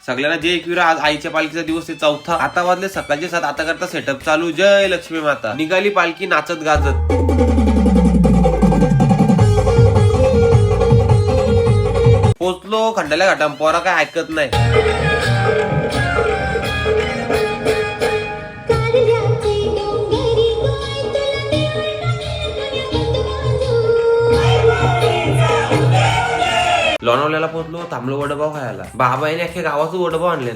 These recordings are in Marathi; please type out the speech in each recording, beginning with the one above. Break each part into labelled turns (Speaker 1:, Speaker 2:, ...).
Speaker 1: सगळ्यांना जय एकविरा. आज आईच्या पालखीचा दिवस आहे 4था. आता वाजले सकाळचे 7. आता करता सेटअप चालू. जय लक्ष्मी माता. निघाली पालखी नाचत गाजत. पोचलो खंडाल्या घाटाम. पोरा काय ऐकत नाही. लोणावल्याला पोहोचलो. थांबलो वडपाव खायला. बाबाईने अख्ख्या गावाचं वडपाव आणले.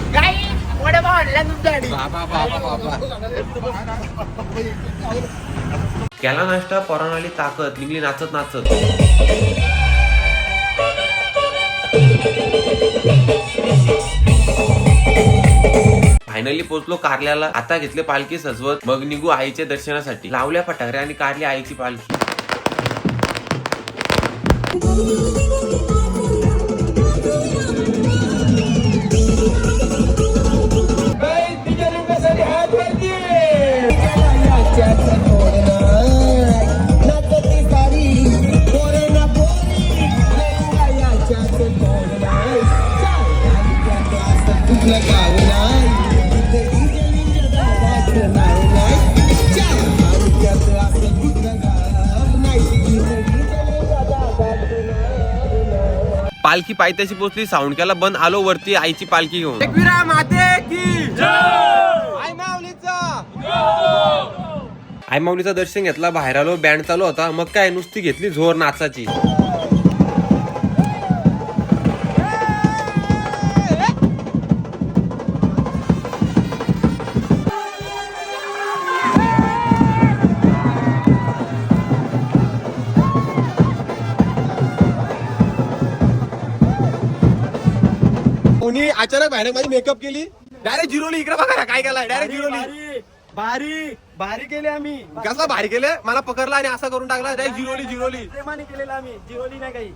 Speaker 1: केला नाश्ता. पोरांना आली ताकद. निघली नाचत नाचत. फायनली पोहोचलो कारल्याला. आता घेतले पालखी सजवत. मग निघू आईच्या दर्शनासाठी. लावल्या फटाकऱ्या आणि काढली आईची पालखी. पालखी पायथ्याशी पोहोचली. साऊंड केला बंद. आलो वरती आईची पालखी घेऊन. एकविरा माते की जय. आई माऊलीचं दर्शन घेतला. बाहेर आलो. बँड चालू होता. मग काय नुसती घेतली झोर नाचाची.
Speaker 2: कोणी अचानक बाहेर माझी मेकअप केली. डायरेक्ट जिरोली. इकडे बघा काय केला. डायरेक्ट जिरोली.
Speaker 3: भारी केले आम्ही.
Speaker 2: कसला भारी केले. मला पकडला आणि असा करून टाकला. डायरेक्ट जिरोली.
Speaker 3: प्रेमाने केलेला आम्ही. जिरोली नाही काही.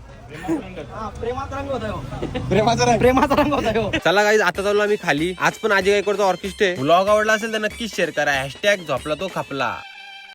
Speaker 3: प्रेमाचा रंग होता ह्यो.
Speaker 2: प्रेमाचा रंग
Speaker 3: होता ह्यो.
Speaker 1: चला गाईज आता चाललो आम्ही खाली. आज पण आजी गायकवाडचा ऑर्केस्ट्रा आहे. व्लॉग आवडला असेल तर नक्कीच शेअर करा. # झोपला तो खपला.